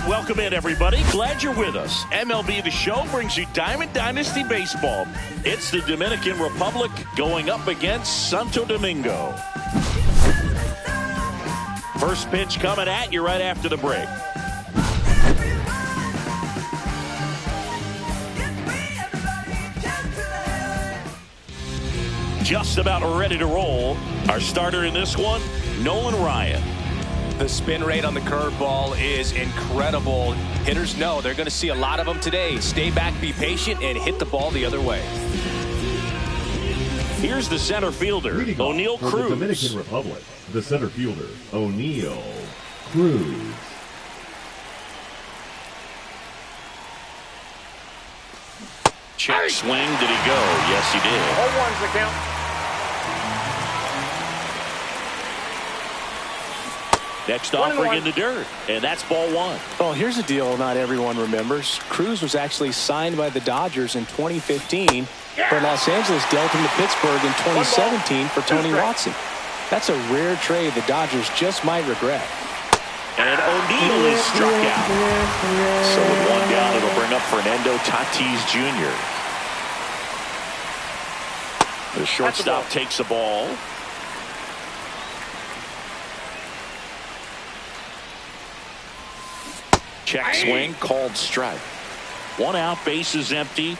right, welcome in, everybody. Glad you're with us. MLB The Show brings you Diamond Dynasty Baseball. It's the Dominican Republic going up against Santo Domingo. First pitch coming at you right after the break. Just about ready to roll. Our starter in this one, Nolan Ryan. The spin rate on the curveball is incredible. Hitters know they're going to see a lot of them today. Stay back, be patient, and hit the ball the other way. Here's the center fielder, O'Neal Cruz. The Dominican Republic, the center fielder, O'Neal Cruz. Check swing, did he go? Yes, he did. 0-1's the count. Next offering in the dirt, and that's ball one. Well, here's a deal not everyone remembers. Cruz was actually signed by the Dodgers in 2015, but Los Angeles dealt him to Pittsburgh in 2017 for Tony Watson. That's a rare trade the Dodgers just might regret. And O'Neal is struck out. So with one down, it'll bring up Fernando Tatis Jr. The shortstop takes the ball. Check swing, called strike. One out, base is empty.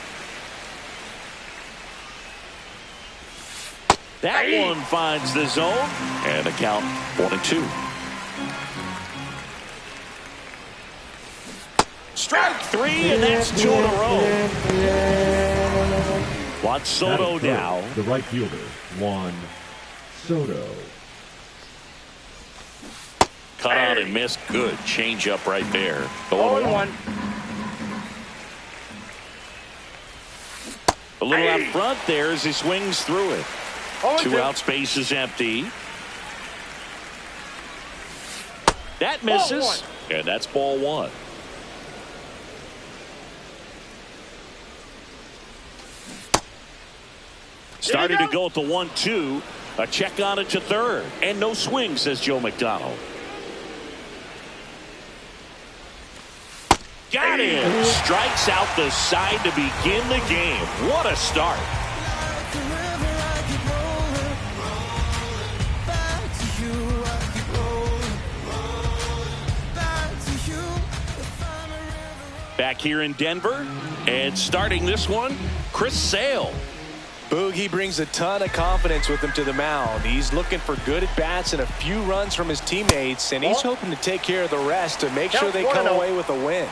That one finds the zone, and the count 1-2. Strike three, and that's two in a row. Juan Soto now. The right fielder, Juan Soto. Cut out and missed. Good change up right there. 0-1. A little out front there as he swings through it. 0-2. Two outs, base is empty. That misses, and that's ball one. Starting to go at the 1-2. A check on it to third. And no swing, says Joe McDonald. Got him. Strikes out the side to begin the game. What a start. Back here in Denver. And starting this one, Chris Sale. Boog, he brings a ton of confidence with him to the mound. He's looking for good at-bats and a few runs from his teammates, and he's hoping to take care of the rest to make sure they come away with a win.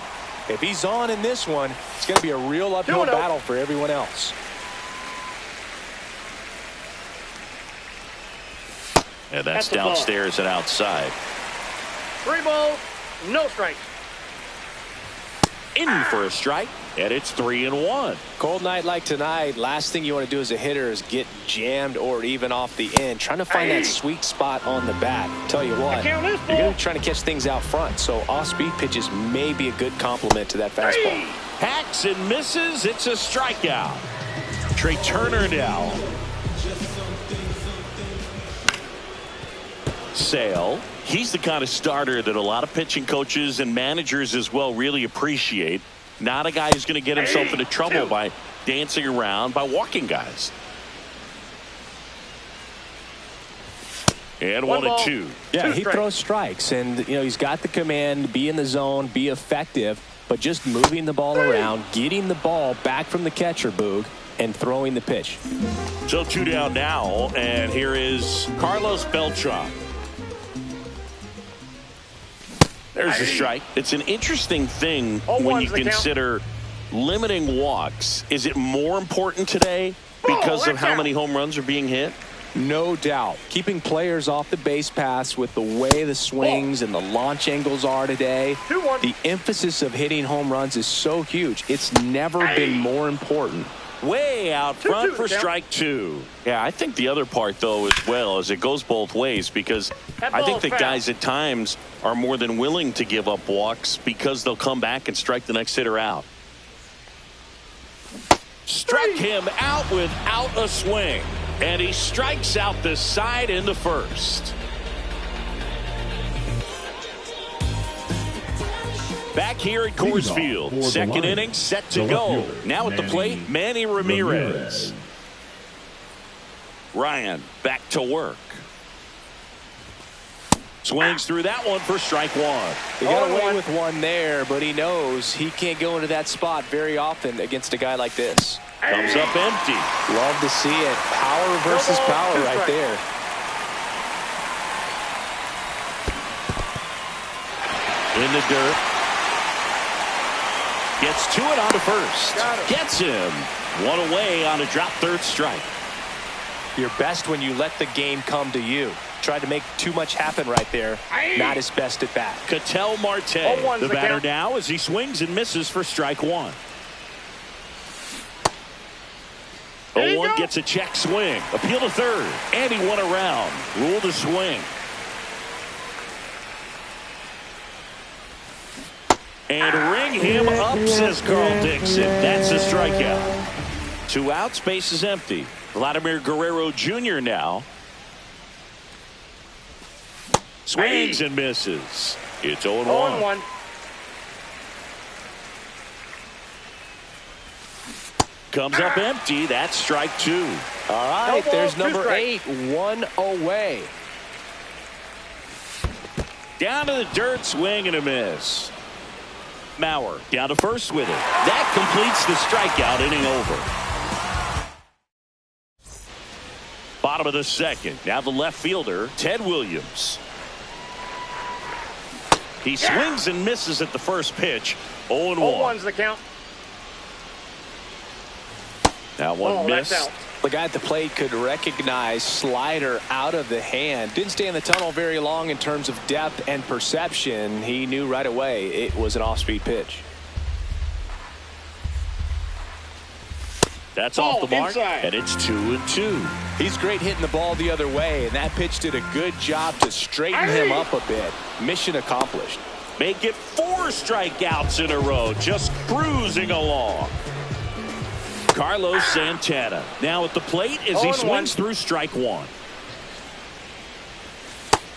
If he's on in this one, it's going to be a real uphill battle for everyone else. And that's downstairs and outside. 3 balls, no strikes. In for a strike, and it's 3-1. Cold night like tonight, last thing you want to do as a hitter is get jammed or even off the end. Trying to find that sweet spot on the bat. Tell you what, you're going to be trying to catch things out front, so off-speed pitches may be a good complement to that fastball. Hacks and misses. It's a strikeout. Trey Turner now. Sale. He's the kind of starter that a lot of pitching coaches and managers as well really appreciate. Not a guy who's going to get himself into trouble by dancing around, by walking guys. And 1-2. Yeah, he throws strikes, and you know he's got the command, be in the zone, be effective, but just moving the ball around, getting the ball back from the catcher, Boog, and throwing the pitch. So 2 down now, and here is Carlos Beltran. There's a strike. It's an interesting thing when you consider limiting walks. Is it more important today because of how many home runs are being hit? No doubt. Keeping players off the base paths with the way the swings and the launch angles are today, the emphasis of hitting home runs is so huge. It's never been more important. Way out front for strike two. Yeah, I think the other part, though, as well, is it goes both ways because I think that guys at times are more than willing to give up walks because they'll come back and strike the next hitter out. Struck him out without a swing, and he strikes out the side in the first. Back here at Coors Field, second inning set to go. Now at the plate, Manny Ramirez. Ryan back to work. Swings through that one for strike one. He got away with one there, but he knows he can't go into that spot very often against a guy like this. Comes up empty. Love to see it. Power versus power right there. In the dirt. Gets to it on to first. Gets him. One away on a drop third strike. You're best when you let the game come to you. Tried to make too much happen right there. Not his best at bat. Ketel Marte, the batter now as he swings and misses for strike one. 0-1 gets a check swing. Appeal to third. And he won around. Rule to swing. And ring him up, says Carl Dixon. That's a strikeout. 2 outs, base is empty. Vladimir Guerrero Jr. now. Swings and misses. It's 0-1. Comes up empty. That's strike two. All right, there's number 8. 1 away. Down to the dirt, swing and a miss. Mauer down to first with it. That completes the strikeout, inning over. Bottom of the second. Now the left fielder, Ted Williams. He swings and misses at the first pitch. 0-1. 0-1's the count. That one missed. The guy at the plate could recognize slider out of the hand. Didn't stay in the tunnel very long in terms of depth and perception. He knew right away it was an off-speed pitch. That's off the mark, and it's 2-2. He's great hitting the ball the other way, and that pitch did a good job to straighten him up a bit. Mission accomplished. Make it 4 strikeouts in a row, just cruising along. Carlos Santana now at the plate as he swings through strike one.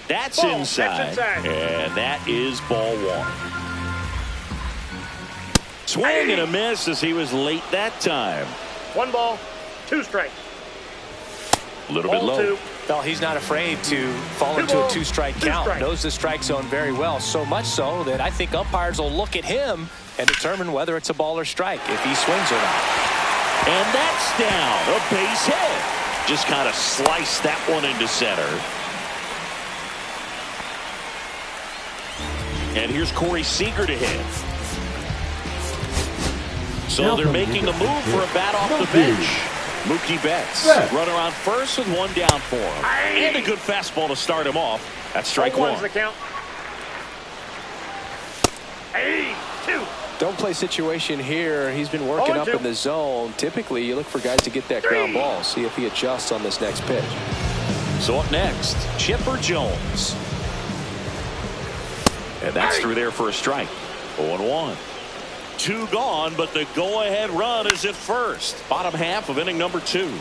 That's inside, and that is ball one. Swing and a miss as he was late that time. 1 ball, 2 strikes. A little bit low. Well, he's not afraid to fall into a 2-strike count. Knows the strike zone very well, so much so that I think umpires will look at him and determine whether it's a ball or strike if he swings or not. And that's down. A base hit. Just kind of sliced that one into center. And here's Corey Seager to hit. So they're making a move for a bat off the bench. Mookie Betts, runner on first with 1 down for him. And a good fastball to start him off. That's strike 1. The count. 2. Don't play situation here. He's been working up in the zone. Typically, you look for guys to get that ground ball. See if he adjusts on this next pitch. So up next, Chipper Jones. And that's through there for a strike. 0-1. 2 gone, but the go-ahead run is at first. Bottom half of inning number 2.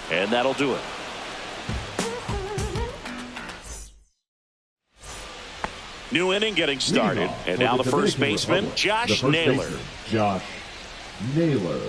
And that'll do it. New inning getting started. And now the first baseman, Josh Naylor. Josh Naylor.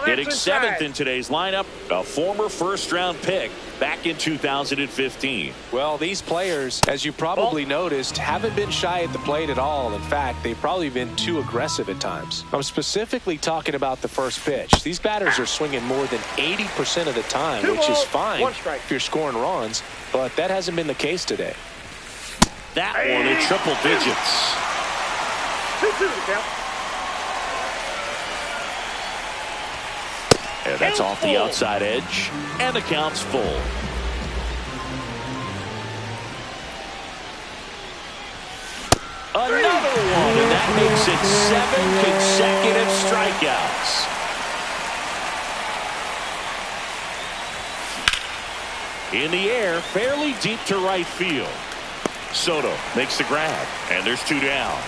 Hitting 7th in today's lineup, a former first-round pick back in 2015. Well, these players, as you probably noticed, haven't been shy at the plate at all. In fact, they've probably been too aggressive at times. I'm specifically talking about the first pitch. These batters are swinging more than 80% of the time, which is fine if you're scoring runs, but that hasn't been the case today. That one in triple digits. 2-2 the count. And that's off the outside edge, and the count's full. Another one, and that makes it 7 consecutive strikeouts. In the air, fairly deep to right field. Soto makes the grab, and there's 2 down.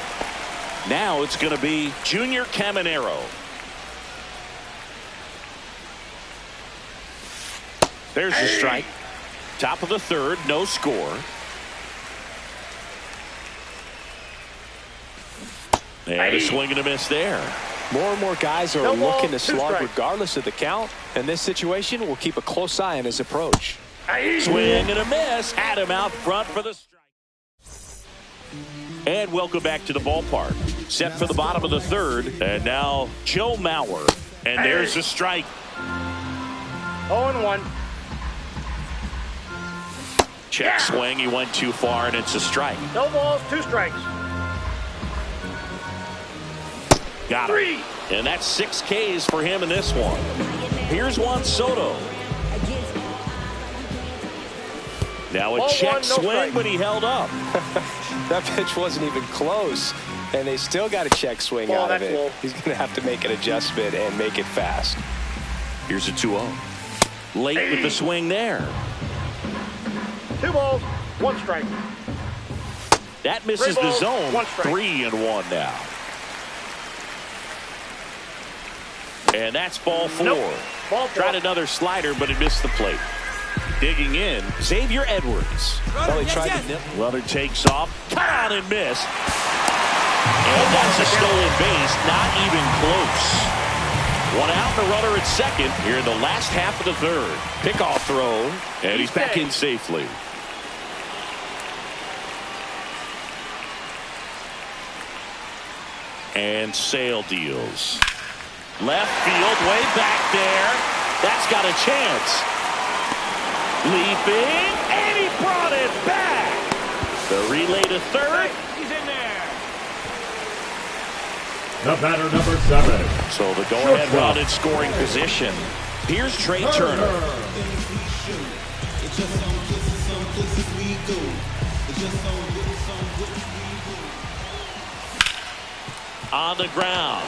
Now it's going to be Junior Caminero. There's the strike. Top of the third, no score. And a swing and a miss there. More and more guys are No ball, looking to 2 slug strikes. regardless of the count. In this situation, we'll keep a close eye on his approach. Swing and a miss. Had him out front for the strike. And welcome back to the ballpark. Set for the bottom of the third. And now Joe Mauer. And there's the strike. 0-1. Check swing. He went too far, and it's a strike. No balls, 2 strikes. Got him. 3. And that's 6 Ks for him in this one. Here's Juan Soto. Now a Ball check 1, no swing, strike. but he held up. That pitch wasn't even close, and they still got a check swing Ball, out of that's it. low. He's going to have to make an adjustment and make it fast. Here's a 2-0. Late with the swing there. 2 balls, 1 strike. That misses 3 the balls, zone. 1 strike. 3-1 now. And that's ball 4. Nope. Ball 4. Tried another slider, but it missed the plate. Digging in, Xavier Edwards. Well, he tried to nip. Runner takes off, caught and missed. And that's a stolen base, not even close. 1 out and a runner at second here in the last half of the third. Pickoff throw, and he's back in safely. And Sale deals. Left field, way back there. That's got a chance. Leaping, and he brought it back. The relay to third. He's in there. The batter, number 7. So the go-ahead run in scoring position. Here's Trey Turner. On the ground.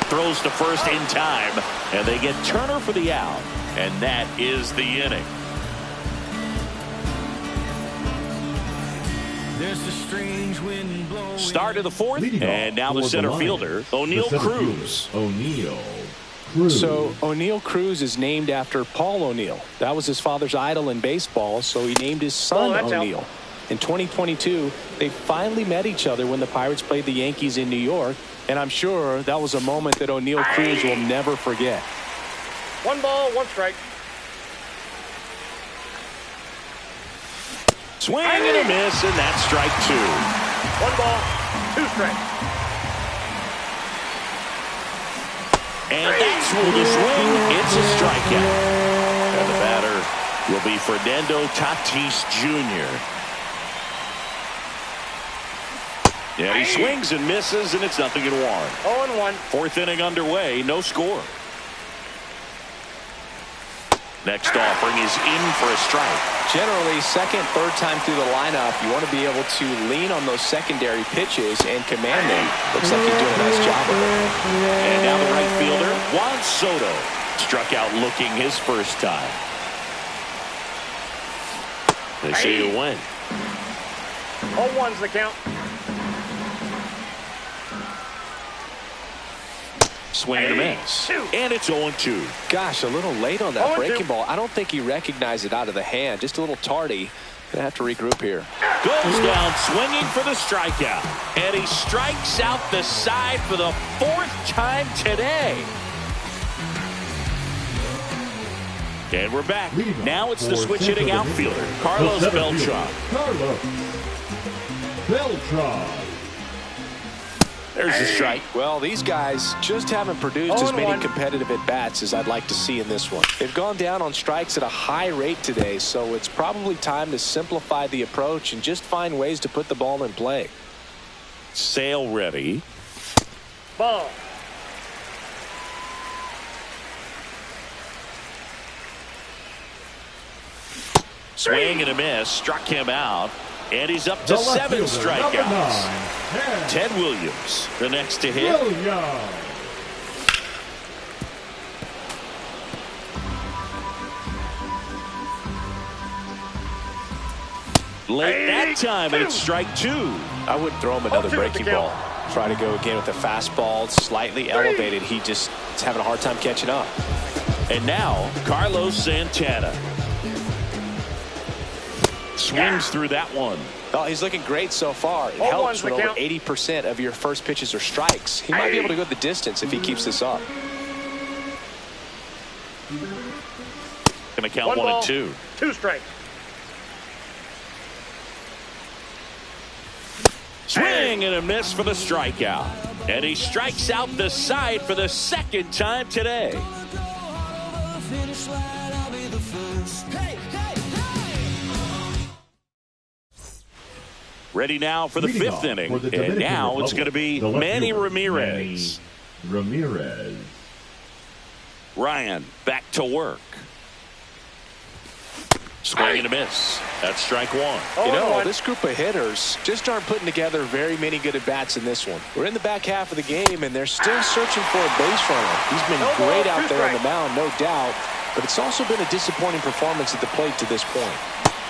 Throws to first in time, and they get Turner for the out. And that is the inning. There's a strange wind blowing. Start of the fourth, Leading and off now the for center Lions, fielder, the O'Neal center Cruz. fielder, O'Neal Cruz. So O'Neal Cruz is named after Paul O'Neal. That was his father's idol in baseball, so he named his son that's out. O'Neal. In 2022, they finally met each other when the Pirates played the Yankees in New York, and I'm sure that was a moment that O'Neal Cruz will never forget. 1 ball, 1 strike. Swing and a miss, and that's strike 2. 1 ball, 2 strikes. And that's ruled a swing. It's a strikeout. And the batter will be Fernando Tatis Jr. Yeah, he swings and misses, and it's 0-1. 0-1. Fourth inning underway, no score. Next offering is in for a strike. Generally, second, third time through the lineup, you want to be able to lean on those secondary pitches and command them. Looks like you're doing a nice job of it. And now the right fielder, Juan Soto, struck out looking his first time. They say you win. 0-1's the count. Swing and a miss. And it's 0-2. Gosh, a little late on that 0-2. breaking ball. I don't think he recognized it out of the hand. Just a little tardy. Gonna have to regroup here. Goes down swinging for the strikeout. And he strikes out the side for the 4th time today. And we're back. Now it's the switch hitting outfielder, Carlos Beltran. Carlos Beltran. There's the strike. Well, these guys just haven't produced as many 0-1. competitive at-bats as I'd like to see in this one. They've gone down on strikes at a high rate today, so it's probably time to simplify the approach and just find ways to put the ball in play. Sale ready. Ball. Swing and a miss. Struck him out. And he's up to The left 7 fielder, number strikeouts. 9, Ted Williams, the next to hit. Williams. Late that time, and it's strike 2. I would throw him another 0-2 breaking to ball. Try to go again with a fastball, slightly elevated. He just is having a hard time catching up. And now, Carlos Santana. Swings through that one. Oh, he's looking great so far. It Ball helps one's when the over count. 80% of your first pitches are strikes. He might be able to go the distance if he keeps this up. Going to count One 1 ball, and 2. 2 strikes. Swing and a miss for the strikeout. And he strikes out the side for the second time today. Ready now for the Leading fifth off inning. for the And Dominican now it's Republic, going to be the left Manny fielder, Ramirez. Manny Ramirez. Ryan back to work. Swing and a miss. That's strike 1. You know, 0-1. this group of hitters just aren't putting together very many good at-bats in this one. We're in the back half of the game, and they're still searching for a base runner. He's been No ball, great out 2 there on the strikes. mound, no doubt, but it's also been a disappointing performance at the plate to this point.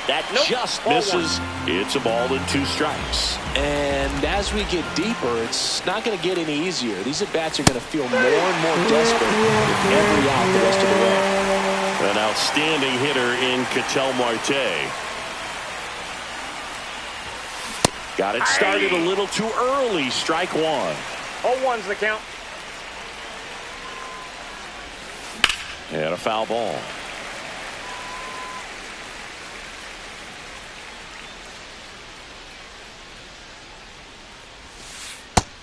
That Nope. just Ball misses. It's a ball and 2 strikes. And as we get deeper, it's not going to get any easier. These at-bats are going to feel more and more desperate with every out the rest of the way. An outstanding hitter in Ketel Marte. Got it started a little too early. Strike 1. 0-1's the count. And a foul ball.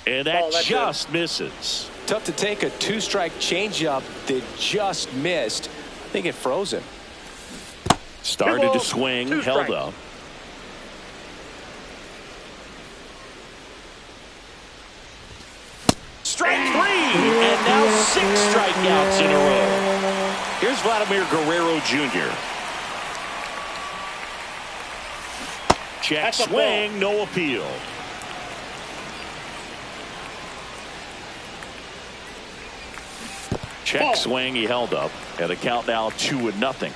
And that Ball, that's just misses. Tough to take a 2-strike changeup that just missed. I think it froze him. Started 2 to balls, swing, 2 held strikes. up. Strike 3, and now 6 strikeouts in a row. Here's Vladimir Guerrero Jr. Check That's a swing, no appeal. Check Ball. swing, he held up. And the count now 2-0.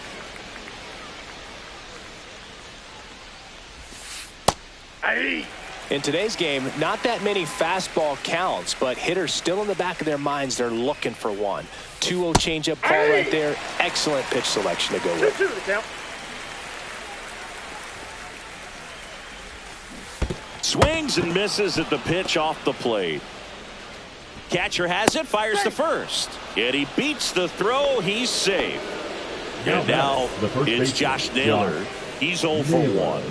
In today's game, not that many fastball counts, but hitters still in the back of their minds, they're looking for one. 2-0 changeup call right there. Excellent pitch selection to go with. 2-2 the count. Swings and misses at the pitch off the plate. Catcher has it, fires to first. And he beats the throw, he's safe. And now the first it's baseman, Josh Naylor. He's 0 for 1.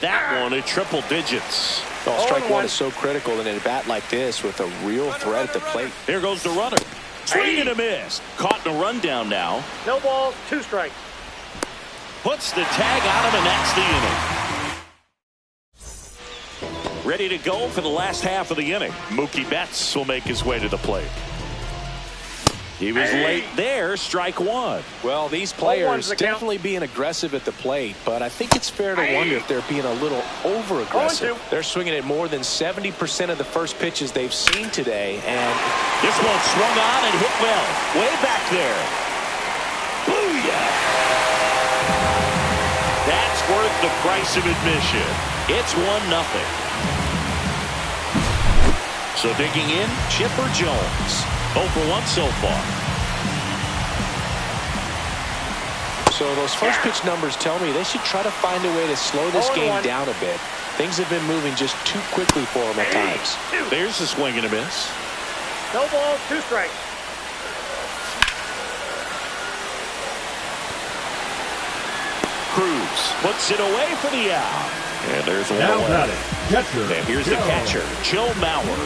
That one at triple digits. Oh, strike 1 0-1. is so critical in a bat like this with a real threat at the plate. Here goes the runner. Swing and a miss. Caught in a rundown now. No balls, 2 strikes. Puts the tag on him, and that's the inning. Ready to go for the last half of the inning. Mookie Betts will make his way to the plate. He was late there. Strike 1. Well, these 0-1's players the count. definitely being aggressive at the plate, but I think it's fair to wonder if they're being a little over-aggressive. 0-2. They're swinging at more than 70% of the first pitches they've seen today, and This one swung on and hit well. Way back there. Booyah! That's worth the price of admission. It's 1-0. So digging in, Chipper Jones. 0 for 1 so far. so those first pitch numbers tell me they should try to find a way to slow this game 0-1. down a bit. Things have been moving just too quickly for them at times. There's the swing and a miss. No balls, 2 strikes. Cruz puts it away for the out. And there's one Now away. got it. Catcher. And here's the catcher, Joe Mauer.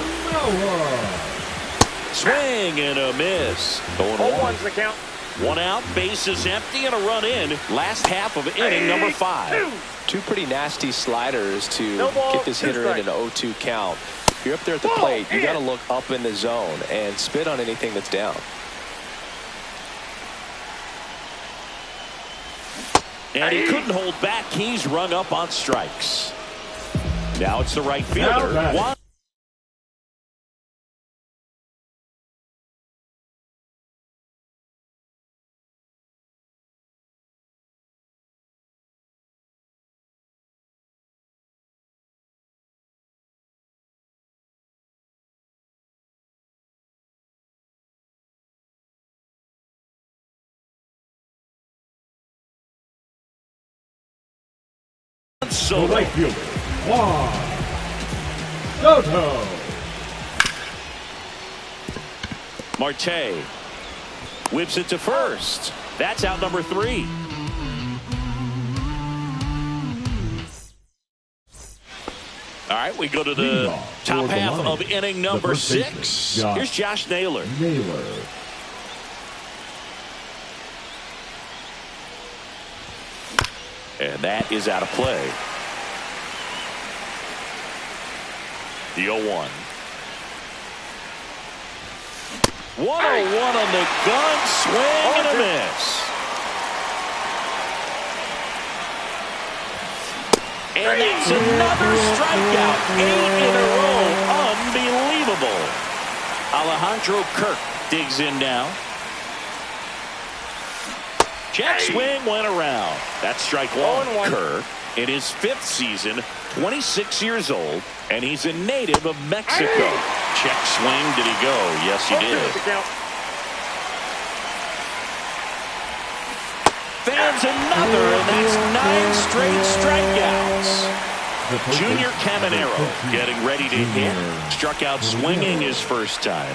Swing and a miss. Going 0-1's the count. 1 out, bases empty, and a run in. Last half of inning number 5. Two pretty nasty sliders to No ball, get this 2 hitter in strikes. an 0-2 count. If you're up there at the Ball, plate, you got to in. look up in the zone and spit on anything that's down. And he couldn't hold back. He's rung up on strikes. Now it's the right Now fielder. batting. Juan The Soto. right fielder, Juan Soto. Marte whips it to first. That's out number 3. All right, we go to the top half of inning number 6. Here's Josh Naylor. And that is out of play. The 0-1. 1-0-1 on the gun, swing and a miss. And that's another strikeout. 8 in a row. Unbelievable. Alejandro Kirk digs in now. Check swing went around. That's strike 1. Kirk in his 5th season, 26 years old, and he's a native of Mexico. Check swing, did he go? Yes, he did. Fans another, and that's 9 straight strikeouts. Junior Caminero getting ready to hit. Struck out swinging his first time.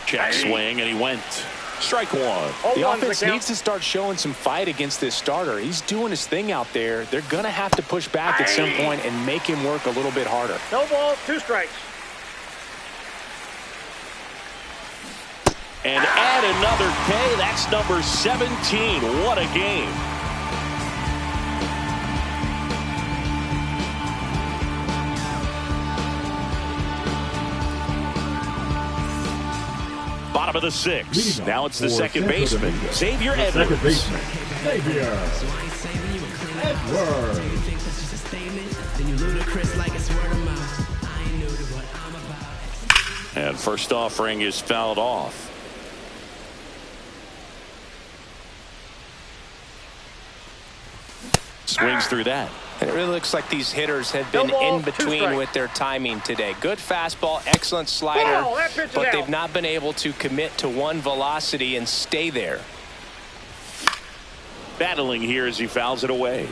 Check swing, and he went. Strike 1. The offense needs to start showing some fight against this starter. He's doing his thing out there. They're going to have to push back at some point and make him work a little bit harder. No balls, 2 strikes. And add another K. That's number 17. What a game. Bottom of the 6th. Now it's the second baseman, Xavier Edwards. Second baseman, Xavier Edwards. And first offering is fouled off. Swings through that. And it really looks like these hitters have been in between with their timing today. Good fastball, excellent slider, but they've not been able to commit to one velocity and stay there. Battling here as he fouls it away.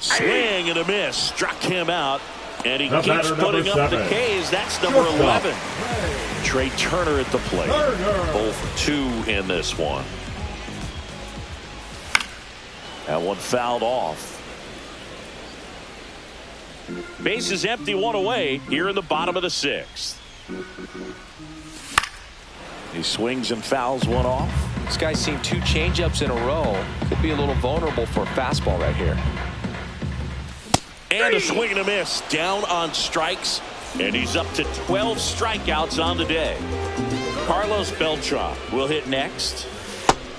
Swing and a miss. Struck him out. And he keeps putting up the Ks. That's number 11. Trey Turner at the plate. Both 2 in this one. That one fouled off. Base is empty, 1 away here in the bottom of the 6th. He swings and fouls one off. This guy's seen 2 changeups in a row. Could be a little vulnerable for a fastball right here. And a swing and a miss. Down on strikes. And he's up to 12 strikeouts on the day. Carlos Beltran will hit next.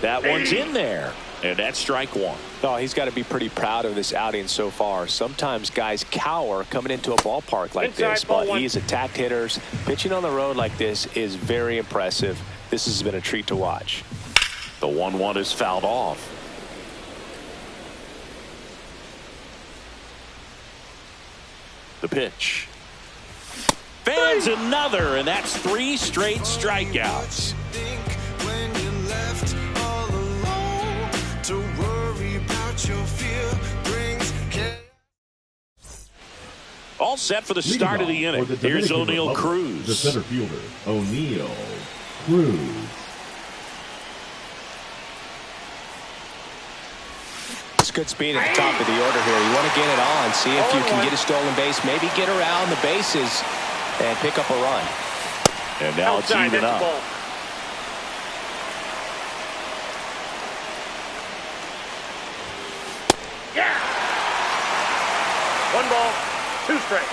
That one's in there. And that's strike 1. Oh, he's got to be pretty proud of this outing so far. Sometimes guys cower coming into a ballpark like this, but he's attacked hitters. Pitching on the road like this is very impressive. This has been a treat to watch. The 1-1 is fouled off. The pitch. Fans another, and that's 3 straight strikeouts. All set for the start of the inning. Here's O'Neal Cruz. The center fielder, O'Neal Cruz. It's good speed at the top of the order here. You want to get it on, see if you can get a stolen base, maybe get around the bases and pick up a run. And now it's even up. Yeah. 1 ball, 2 strikes.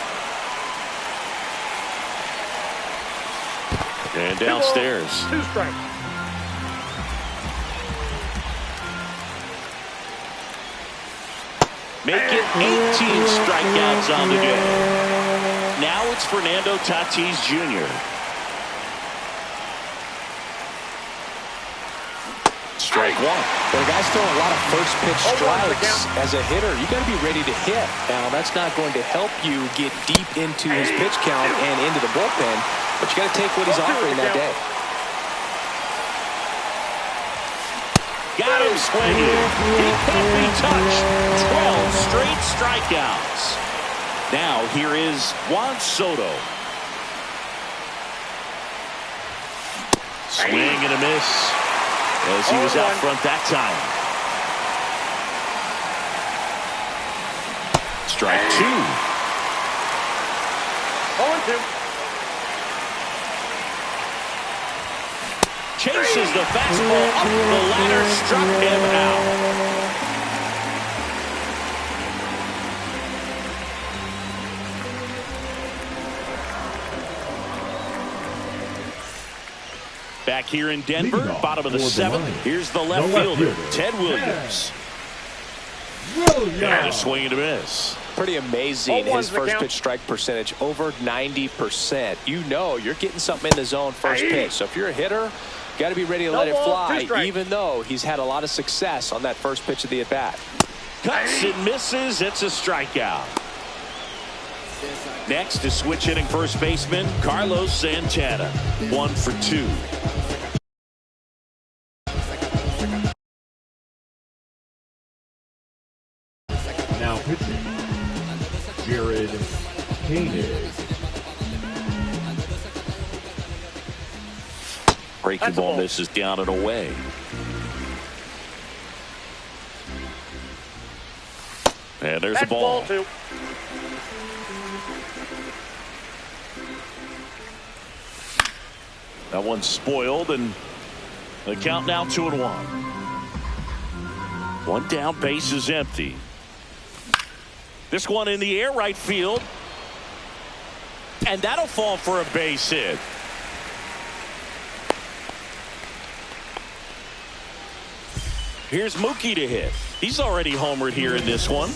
And downstairs. 2 strikes. Make it 18 strikeouts on the day. Now it's Fernando Tatis Jr. Strike 1. Well, the guy's throwing a lot of first pitch strikes. As a hitter, you got to be ready to hit. Now, that's not going to help you get deep into his pitch count and into the bullpen. but you got to take what he's offering that day. Got him swinging. He can't be touched. 12 straight strikeouts. Now here is Juan Soto. Swing and a miss as he was out front that time. Strike 2. 0-2. Chases the fastball up the ladder, struck him out. Back here in Denver, bottom of the 7th. Here's the left fielder, Ted Williams. And a swing and a miss. Pretty amazing, his first pitch strike percentage, over 90%. You know you're getting something in the zone first pitch. So if you're a hitter, you got to be ready to let it fly, even though he's had a lot of success on that first pitch of the at-bat. Cuts and misses. It's a strikeout. Next is switch hitting first baseman Carlos Santana. 1 for 2. Now pitching, Jared Koenig. Breaking ball misses down and away. And there's a ball. That one's spoiled, and the count now 2-1. One down, base is empty. This one in the air, right field. And that'll fall for a base hit. Here's Mookie to hit. He's already homered here in this one.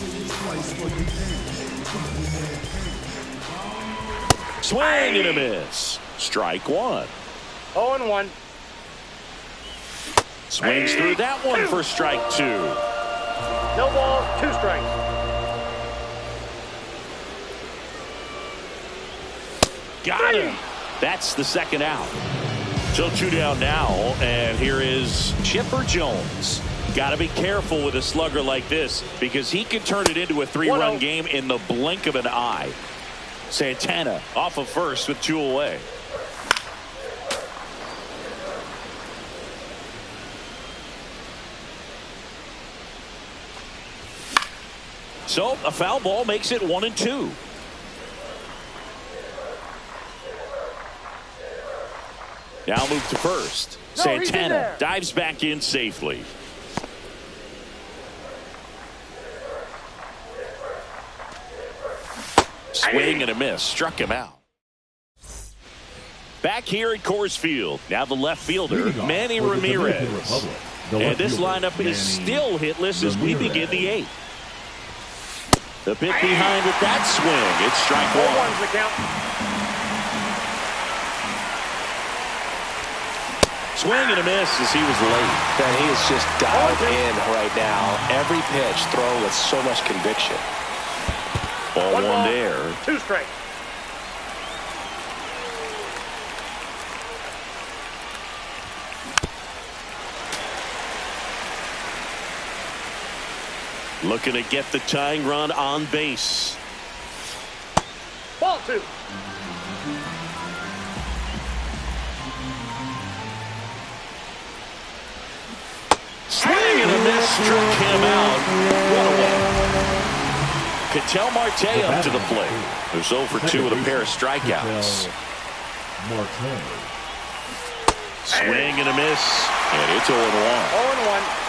Swing and a miss. Strike 1. 0-1. Swings through that one for strike 2. No balls, 2 strikes. Got him. That's the second out. So 2 down now, and here is Chipper Jones. Got to be careful with a slugger like this because he can turn it into a 3-run game in the blink of an eye. Santana off of first with 2 away. So a foul ball makes it 1-2. Now move to first. Santana dives back in safely. Swing and a miss. Struck him out. Back here at Coors Field. Now the left fielder, Manny Ramirez. And this lineup is still hitless as we begin the 8th. The pitch behind with that swing. It's strike 1. Swing and a miss as he was late. And he is just dialed in right now. Every pitch thrown with so much conviction. Ball 1 there. 2 strikes. Looking to get the tying run on base. Ball 2. Swing and a miss, struck him out. 1 away. Ketel Marte up to the plate. There's 0 for 2 with a pair of strikeouts. Swing and a miss, and it's 0-1. 0-1.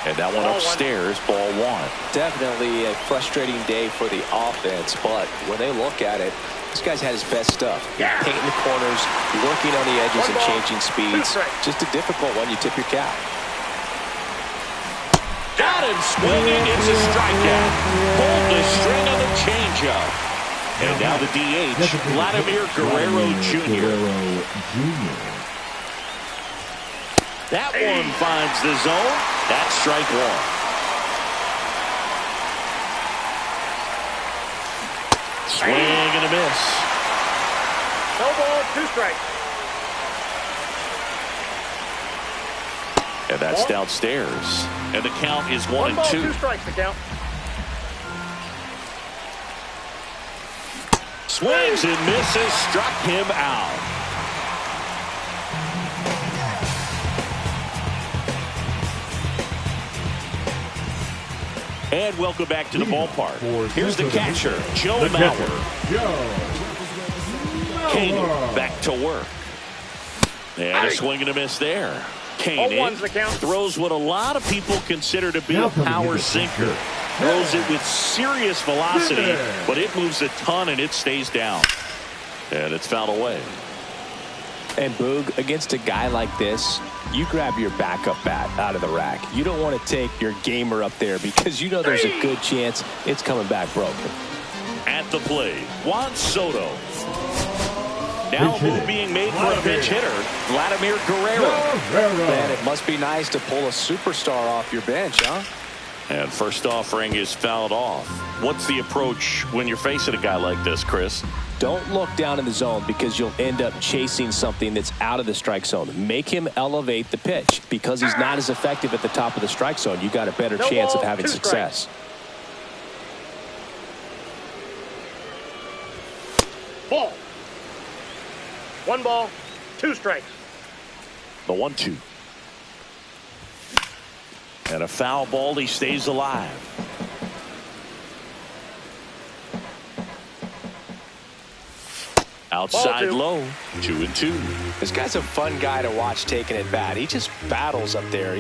And that one upstairs, ball 1. Definitely a frustrating day for the offense, but when they look at it, this guy's had his best stuff. Painting the corners, working on the edges and changing speeds. Just a difficult one. You tip your cap. Got him swinging. It's a strikeout. Pulled the string of the changeup. And now the DH, Vladimir Guerrero Jr. That one finds the zone. That's strike 1. Swing and a miss. No ball, 2 strikes. And that's downstairs. And the count is 1 1 and ball, 2. 2 strikes to count. Swings and misses. Struck him out. And welcome back to the ballpark. Here's the catcher, Joe Mauer. Kane back to work. And a swing and a miss there. Kane throws what a lot of people consider to be a power sinker. Throws it with serious velocity, but it moves a ton and it stays down. And it's fouled away. And Boog, against a guy like this, you grab your backup bat out of the rack. You don't want to take your gamer up there because you know there's a good chance it's coming back broken. At the plate, Juan Soto. Now a move being made for a pinch hitter, Vladimir Guerrero. Man, it must be nice to pull a superstar off your bench, huh? And first offering is fouled off. What's the approach when you're facing a guy like this, Chris? Don't look down in the zone because you'll end up chasing something that's out of the strike zone. Make him elevate the pitch. Because he's not as effective at the top of the strike zone, you got a better chance of having success. Ball. 1 ball, 2 strikes. The 1-2. And a foul ball, he stays alive. Outside low, 2-2. This guy's a fun guy to watch taking at bat. He just battles up there.